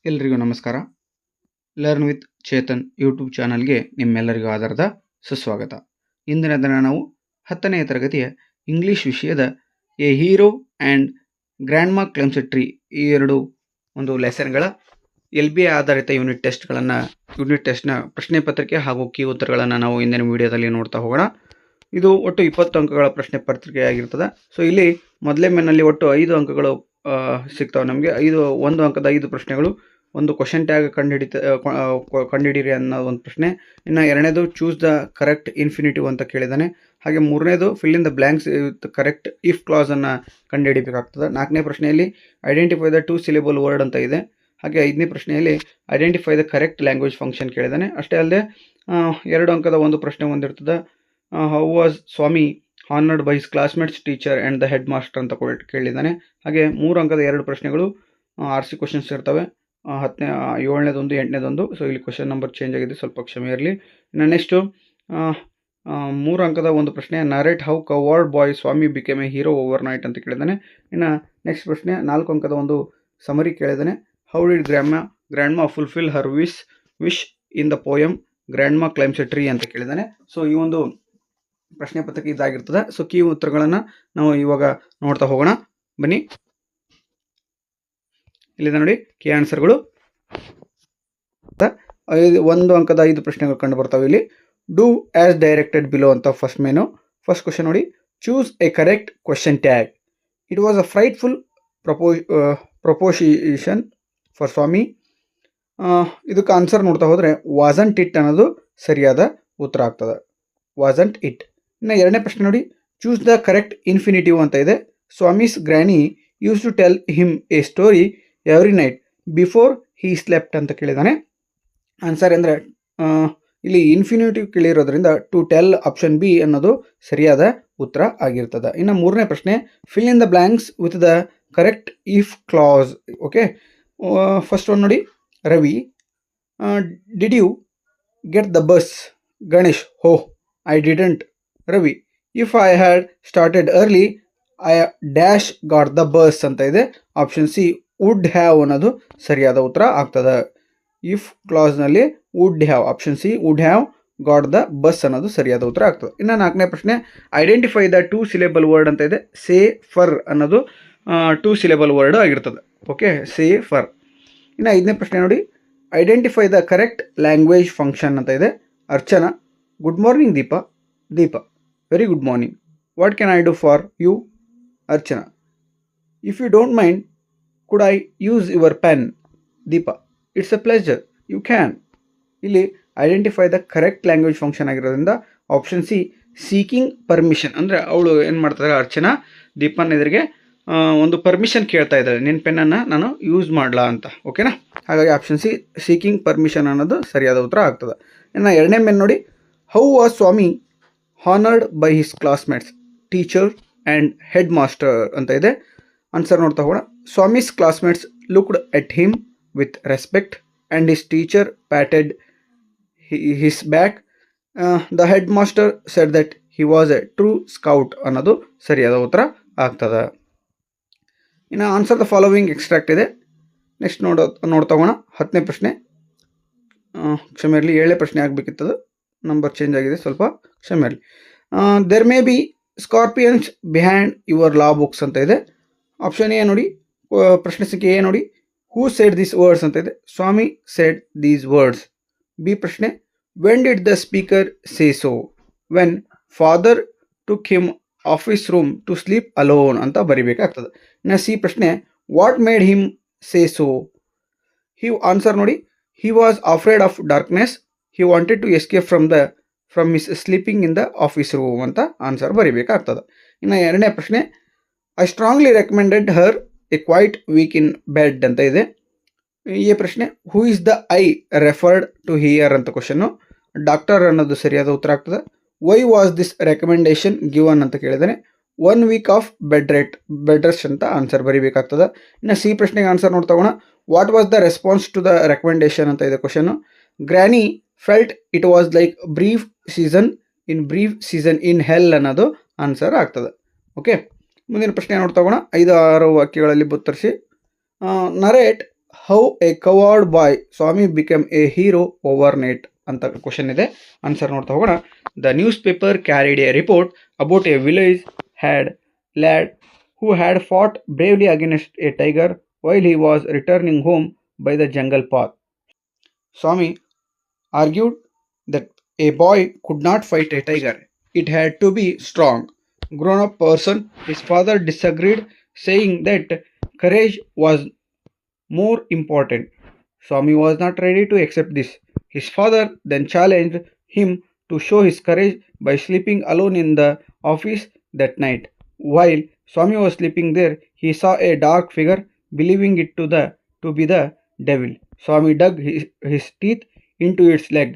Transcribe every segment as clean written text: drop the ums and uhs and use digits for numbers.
ಎಲ್ರಿಗೂ ನಮಸ್ಕಾರ. Learn with Chetan YouTube ಚಾನಲ್ಗೆ ನಿಮ್ಮೆಲ್ಲರಿಗೂ ಆಧಾರದ ಸುಸ್ವಾಗತ. ಇಂದಿನ ದಿನ ನಾವು 10ನೇ ತರಗತಿಯ ಇಂಗ್ಲೀಷ್ ವಿಷಯದ A hero and grandma climbs a tree ಈ ಎರಡು ಒಂದು ಲೆಸನ್ಗಳ LBA ಆಧಾರಿತ ಯೂನಿಟ್ ಟೆಸ್ಟ್ನ ಪ್ರಶ್ನೆ ಪತ್ರಿಕೆ ಹಾಗೂ ಕೀ ಉತ್ತರಗಳನ್ನು ನಾವು ಇಂದಿನ ವಿಡಿಯೋದಲ್ಲಿ ನೋಡ್ತಾ ಹೋಗೋಣ. ಇದು ಒಟ್ಟು 20 ಅಂಕಗಳ ಪ್ರಶ್ನೆ ಪತ್ರಿಕೆ ಆಗಿರ್ತದೆ. ಸೊ ಇಲ್ಲಿ ಮೊದಲೇ ಮೇನಲ್ಲಿ ಒಟ್ಟು 5 ಅಂಕಗಳು ಸಿಗ್ತಾವೆ ನಮಗೆ. 1 ಅಂಕದ 5 ಪ್ರಶ್ನೆಗಳು, ಒಂದು ಕ್ವಶನ್ ಟ್ಯಾಗ್ ಕಂಡುಹಿಡಿಯಿರಿ ಅನ್ನೋ ಒಂದು ಪ್ರಶ್ನೆ. ಇನ್ನು ಎರಡನೇದು ಚೂಸ್ ದ ಕರೆಕ್ಟ್ ಇನ್ಫಿನಿಟಿವ್ ಅಂತ ಕೇಳಿದ್ದಾನೆ. ಹಾಗೆ ಮೂರನೇದು fill in the blanks with correct if ಕ್ಲಾಸನ್ನು ಕಂಡುಹಿಡಿಬೇಕಾಗ್ತದೆ. 4ನೇ ಪ್ರಶ್ನೆಯಲ್ಲಿ ಐಡೆಂಟಿಫೈ ದ 2 ಸಿಲೆಬಲ್ ವರ್ಡ್ ಅಂತ ಇದೆ. ಹಾಗೆ 5ನೇ ಪ್ರಶ್ನೆಯಲ್ಲಿ identify the correct language function ಕೇಳಿದ್ದಾನೆ. ಅಷ್ಟೇ ಅಲ್ಲದೆ 2 ಅಂಕದ ಒಂದು ಪ್ರಶ್ನೆ ಹೊಂದಿರ್ತದೆ. How was Swami honoured by his classmates, teacher and the head master ಅಂತ ಕೇಳಿದ್ದಾನೆ. ಹಾಗೆ 3 ಅಂಕದ 2 ಪ್ರಶ್ನೆಗಳು RC ಕ್ವಶನ್ಸ್ ಇರ್ತವೆ. 7ನೇದೊಂದು 8ನೇದೊಂದು. ಸೊ ಇಲ್ಲಿ ಕ್ವಶನ್ ನಂಬರ್ ಚೇಂಜ್ ಆಗಿದೆ, ಸ್ವಲ್ಪ ಕ್ಷಮೆ ಇರಲಿ. ಇನ್ನು ನೆಕ್ಸ್ಟು 3 ಅಂಕದ ಒಂದು ಪ್ರಶ್ನೆ, narrate how coward boy Swami became a hero overnight ಅಂತ ಕೇಳಿದ್ದಾನೆ. ಇನ್ನು ನೆಕ್ಸ್ಟ್ ಪ್ರಶ್ನೆ 4 ಅಂಕದ ಒಂದು ಸಮರಿ ಕೇಳಿದ್ದಾನೆ. How did grandma fulfil her wish in the poem grandma climbs a tree ಅಂತ ಕೇಳಿದ್ದಾನೆ. ಸೊ ಈ ಒಂದು ಪ್ರಶ್ನೆ ಪತ್ರಿಕೆ ಇದಾಗಿರ್ತದೆ. ಸೊ ಕೀ ಉತ್ತರಗಳನ್ನು ನಾವು ಇವಾಗ ನೋಡ್ತಾ ಹೋಗೋಣ ಬನ್ನಿ. ಇಲ್ಲಿದೆ ನೋಡಿ ಕೀ ಆನ್ಸರ್ಗಳು. 1 ಅಂಕದ 5 ಪ್ರಶ್ನೆಗಳು ಕಂಡು ಬರ್ತಾವೆ ಇಲ್ಲಿ. ಡೂ ಆಸ್ ಡೈರೆಕ್ಟೆಡ್ ಬಿಲೋ ಅಂತ ಫಸ್ಟ್ ಕ್ವಶನ್ ನೋಡಿ. Choose a correct question tag. It was a frightful proposition for Swami. ಇದಕ್ಕೆ ಆನ್ಸರ್ ನೋಡ್ತಾ ಹೋದರೆ ವಾಸಂಟ್ ಇಟ್ ಅನ್ನೋದು ಸರಿಯಾದ ಉತ್ತರ ಆಗ್ತದೆ. Wasn't it. ಇನ್ನು 2ನೇ ಪ್ರಶ್ನೆ ನೋಡಿ. ಚೂಸ್ ದ ಕರೆಕ್ಟ್ ಇನ್ಫಿನಿಟಿವ್ ಅಂತ ಇದೆ. Swami's granny used to tell him a story every night before he slept ಅಂತ ಕೇಳಿದ್ದಾನೆ. ಆನ್ಸರ್ ಅಂದರೆ ಇಲ್ಲಿ ಇನ್ಫಿನಿಟಿವ್ ಕೇಳಿರೋದ್ರಿಂದ ಟು ಟೆಲ್ ಆಪ್ಷನ್ ಬಿ ಅನ್ನೋದು ಸರಿಯಾದ ಉತ್ತರ ಆಗಿರ್ತದೆ. ಇನ್ನು 3ನೇ ಪ್ರಶ್ನೆ, fill in the blanks with the correct if clause. Okay, first one ನೋಡಿ. Ravi, did you get the bus? Ganesh, oh I didn't. Ravi, if I had started early I dash got the bus ಅಂತ ಇದೆ. ಆಪ್ಷನ್ ಸಿ ವುಡ್ ಹ್ಯಾವ್ ಅನ್ನೋದು ಸರಿಯಾದ ಉತ್ತರ ಆಗ್ತದೆ. If ಕ್ಲಾಸ್ನಲ್ಲಿ would have, option C would have got the bus ಅನ್ನೋದು ಸರಿಯಾದ ಉತ್ತರ ಆಗ್ತದೆ. ಇನ್ನು 4ನೇ ಪ್ರಶ್ನೆ, ಐಡೆಂಟಿಫೈ ದ 2 ಸಿಲೆಬಲ್ ವರ್ಡ್ ಅಂತ ಇದೆ. ಸೇ ಫರ್ ಅನ್ನೋದು 2 ಸಿಲೆಬಲ್ ವರ್ಡ್ ಆಗಿರ್ತದೆ. Okay, safer. ಇನ್ನು 5ನೇ ಪ್ರಶ್ನೆ ನೋಡಿ. Identify the correct language function ಅಂತ ಇದೆ. Archana, good morning Deepa, very good morning. What can I do for you? Archana, if you don't mind could I use your pen? Deepa, it's a pleasure, you can. ಇಲ್ಲಿ identify the correct language function ಆಗಿರೋದ್ರಿಂದ option C seeking permission. ಅಂದರೆ ಅವಳು ಏನು ಮಾಡ್ತಾರೆ, ಅರ್ಚನಾ ದೀಪನ್ ಎದುರಿಗೆ ಒಂದು permission ಕೇಳ್ತಾ ಇದ್ದಾಳೆ, ನಿನ್ನ ಪೆನ್ನನ್ನು ನಾನು ಯೂಸ್ ಮಾಡಲಾ ಅಂತ. ಓಕೆನಾ? ಹಾಗಾಗಿ ಆಪ್ಷನ್ ಸಿ ಸೀಕಿಂಗ್ ಪರ್ಮಿಷನ್ ಅನ್ನೋದು ಸರಿಯಾದ ಉತ್ತರ ಆಗ್ತದೆ. ಇನ್ನು 2ನೇ ಮೇಲೆ ನೋಡಿ. How was Swami honoured by his classmates, teacher and head master ಅಂತ ಇದೆ. ಆನ್ಸರ್ ನೋಡ್ತಾ ಹೋಗೋಣ. Swami's classmates looked at him with respect and his teacher patted his back. The head master said that he was a true scout ಅನ್ನೋದು ಸರಿಯಾದ ಉತ್ತರ ಆಗ್ತದೆ. ಇನ್ನು answer the following extract ಇದೆ. ನೆಕ್ಸ್ಟ್ ನೋಡ್ತಾ ಹೋಗೋಣ. 10ನೇ ಪ್ರಶ್ನೆ, ಕ್ಷಮೆ ಇರಲಿ, 7ನೇ ಪ್ರಶ್ನೆ ಆಗಬೇಕಿತ್ತದು, ನಂಬರ್ ಚೇಂಜ್ ಆಗಿದೆ, ಸ್ವಲ್ಪ ಕ್ಷಮೆ ಇರಲಿ. There may be scorpions behind your law books ಅಂತ ಇದೆ. ಆಪ್ಷನ್ ಎ ನೋಡಿ, ಪ್ರಶ್ನೆ ಸಂಖ್ಯೆ ಎ ನೋಡಿ. ಹೂ ಸೆಡ್ ದೀಸ್ ವರ್ಡ್ಸ್ ಅಂತ ಇದೆ. Swami said these words. B ಪ್ರಶ್ನೆ, when did the speaker say so? When father took him office room to sleep alone ಅಂತ ಬರಿಬೇಕಾಗ್ತದೆ. ಇನ್ನು ಸಿ ಪ್ರಶ್ನೆ, what made him say so? Answer ನೋಡಿ. He was afraid of darkness, he wanted to escape from his sleeping in the office room ಅಂತ answer ಬರಿಬೇಕಾಗ್ತದೆ. ಇನ್ನು 2ನೇ ಪ್ರಶ್ನೆ, I strongly recommended her a quiet week in bed ಅಂತ ಇದೆ. ಈ ಪ್ರಶ್ನೆ, who is the I referred to here ಅಂತ ಕ್ವಶನ್ನು. ಡಾಕ್ಟರ್ ಅನ್ನೋದು ಸರಿಯಾದ ಉತ್ತರ ಆಗ್ತದೆ. Why was this recommendation given ಅಂತ ಕೇಳಿದ್ದಾನೆ. 1 ವೀಕ್ ಆಫ್ ಬೆಡ್ ರೆಸ್ಟ್ ಅಂತ ಆನ್ಸರ್ ಬರಿಬೇಕಾಗ್ತದೆ. ಇನ್ನು ಸಿ ಪ್ರಶ್ನೆಗೆ ಆನ್ಸರ್ ನೋಡ್ತಾ ಹೋಗೋಣ. What was the response to the recommendation ಅಂತ ಇದೆ question. Granny felt it was like brief season in hell ಅನ್ನೋದು ಆನ್ಸರ್ ಆಗ್ತದೆ. ಓಕೆ, ಮುಂದಿನ ಪ್ರಶ್ನೆ ನೋಡ್ತಾ ಹೋಗೋಣ. 5-6 ವಾಕ್ಯಗಳಲ್ಲಿ ಉತ್ತರಿಸಿ. Narrate how a coward boy Swami become a hero overnight ಅಂತ ಕ್ವಶನ್ ಇದೆ. ಆನ್ಸರ್ ನೋಡ್ತಾ ಹೋಗೋಣ. The newspaper carried a report about a village had lad who had fought bravely against a tiger while he was returning home by the jungle path. Swami argued that a boy could not fight a tiger. It had to be strong, grown up person. His father disagreed, saying that courage was more important. Swami was not ready to accept this. His father then challenged him to show his courage by sleeping alone in the office that night. While Swami was sleeping there, he saw a dark figure, believing it to be the devil. Swami dug his teeth into its leg.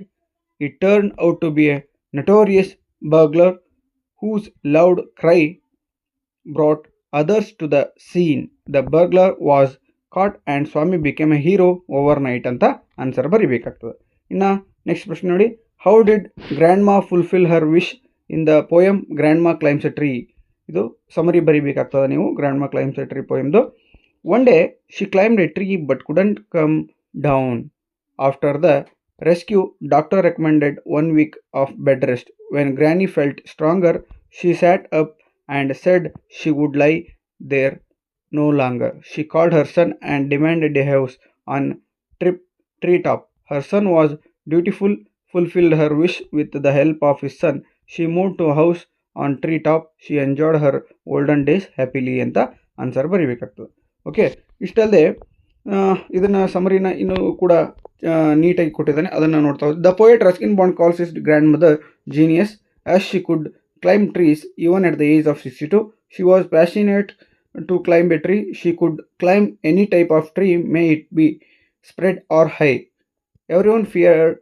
It turned out to be a notorious burglar whose loud cry brought others to the scene. The burglar was caught and Swami became a hero overnight ಅಂತ answer ಬರಿಬೇಕಾಗ್ತದೆ. ಇನ್ನು next ಪ್ರಶ್ನೆ ನೋಡಿ. How did grandma fulfil her wish in the poem grandma climbs a tree? ಇದು summary ಬರಿಬೇಕಾಗ್ತದೆ ನೀವು grandma climbs a tree ಪೋಯಮ್ದು. One day she climbed a tree but couldn't come down. After the rescue doctor recommended 1 week of bed rest. When granny felt stronger she sat up and said she would lie there no longer. She called her son and demanded a house on treetop. Her son was dutiful, fulfilled her wish with the help of his son. She moved to a house on treetop. She enjoyed her golden days happily ಅಂತ answer ಬರೀಬೇಕಾಗ್ತದೆ. Okay, ಇಷ್ಟಲ್ಲದೆ ಇದನ್ನು ಸಮರಿನ ಇನ್ನೂ ಕೂಡ ನೀಟಾಗಿ ಕೊಟ್ಟಿದ್ದಾನೆ, ಅದನ್ನು ನೋಡ್ತಾ ಹೋಗಿ. The poet Ruskin bond calls his grand mother genius as she could climb trees even at the age of 62. She was passionate to climb a tree. She could climb any type of tree, may it be spread or high. Everyone feared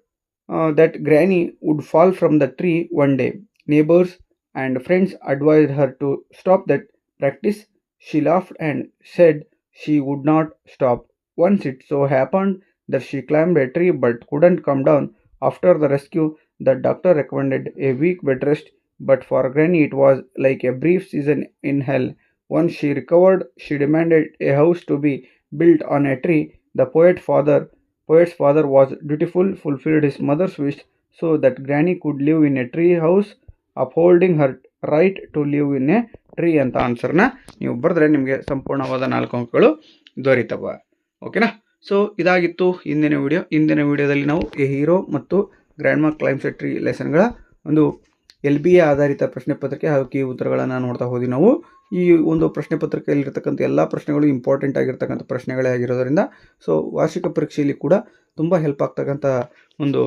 that Granny would fall from the tree one day. Neighbors and friends advised her to stop that practice. She laughed and said she would not stop. Once it so happened that she climbed a tree but couldn't come down. After the rescue, the doctor recommended a week bed rest. But for Granny it was like a brief season in hell. Once she recovered, she demanded a house to be built on a tree. The poet's father was dutiful, fulfilled his mother's wish so that Granny could live in a tree house, upholding her right to live in a tree ಅಂತ ಆನ್ಸರ್ನ ನೀವು ಬರೆದ್ರೆ ನಿಮಗೆ ಸಂಪೂರ್ಣವಾದ 4 ಅಂಕಗಳು ದೊರೀತವ. ಓಕೆನಾ? So ಇದಾಗಿತ್ತು ಇಂದಿನ ವಿಡಿಯೋದಲ್ಲಿ ನಾವು ಎ ಹೀರೋ ಮತ್ತು ಗ್ರ್ಯಾಂಡ್ ಮಾ ಕ್ಲೈಮ್ಸ್ ಎ ಟ್ರೀ ಲೆಸನ್ಗಳ ಒಂದು LBA ಆಧಾರಿತ ಪ್ರಶ್ನೆ ಪತ್ರಿಕೆ ಹಾಗೂ ಕೀ ಉತ್ತರಗಳನ್ನು ನೋಡ್ತಾ ಹೋದ್ವಿ ನಾವು. ಈ ಒಂದು ಪ್ರಶ್ನೆ ಪತ್ರಿಕೆಯಲ್ಲಿರ್ತಕ್ಕಂಥ ಎಲ್ಲ ಪ್ರಶ್ನೆಗಳು ಇಂಪಾರ್ಟೆಂಟ್ ಆಗಿರ್ತಕ್ಕಂಥ ಪ್ರಶ್ನೆಗಳೇ ಆಗಿರೋದರಿಂದ ಸೊ ವಾರ್ಷಿಕ ಪರೀಕ್ಷೆಯಲ್ಲಿ ಕೂಡ ತುಂಬ ಹೆಲ್ಪ್ ಆಗ್ತಕ್ಕಂಥ ಒಂದು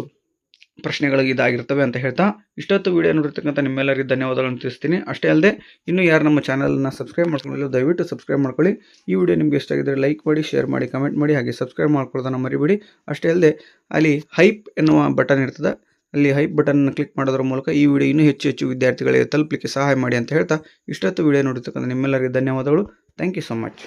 ಪ್ರಶ್ನೆಗಳು ಇದಾಗಿರ್ತವೆ ಅಂತ ಹೇಳ್ತಾ ಇಷ್ಟೊತ್ತು ವಿಡಿಯೋ ನೋಡಿರ್ತಕ್ಕಂಥ ನಿಮ್ಮೆಲ್ಲರಿಗೂ ಧನ್ಯವಾದಗಳನ್ನು ತಿಳಿಸ್ತೀನಿ. ಅಷ್ಟೇ ಅಲ್ಲದೆ ಇನ್ನೂ ಯಾರು ನಮ್ಮ ಚಾನಲನ್ನು ಸಬ್ಸ್ಕ್ರೈಬ್ ಮಾಡ್ಕೊಳ್ಳಿ, ದಯವಿಟ್ಟು ಸಬ್ಸ್ಕ್ರೈಬ್ ಮಾಡ್ಕೊಳ್ಳಿ. ಈ ವಿಡಿಯೋ ನಿಮಗೆ ಇಷ್ಟ ಆಗಿದ್ದರೆ ಲೈಕ್ ಮಾಡಿ, ಶೇರ್ ಮಾಡಿ, ಕಮೆಂಟ್ ಮಾಡಿ, ಹಾಗೆ ಸಬ್ಸ್ಕ್ರೈಬ್ ಮಾಡ್ಕೊಳ್ಳೋದನ್ನು ಮರಿಬೇಡಿ. ಅಷ್ಟೇ ಅಲ್ಲದೆ ಅಲ್ಲಿ ಹೈಪ್ ಎನ್ನುವ ಬಟನ್ ಇರ್ತದೆ, ಅಲ್ಲಿ ಹೈಪ್ ಬಟನ್ ಕ್ಲಿಕ್ ಮಾಡೋದ್ರ ಮೂಲಕ ಈ ವಿಡಿಯೋ ಇನ್ನೂ ಹೆಚ್ಚು ವಿದ್ಯಾರ್ಥಿಗಳಿಗೆ ತಲುಪಲಿಕ್ಕೆ ಸಹಾಯ ಮಾಡಿ ಅಂತ ಹೇಳ್ತಾ ಇಷ್ಟೊತ್ತು ವಿಡಿಯೋ ನೋಡಿರ್ತಕ್ಕಂಥ ನಿಮ್ಮೆಲ್ಲರಿಗೂ ಧನ್ಯವಾದಗಳು. Thank you so much.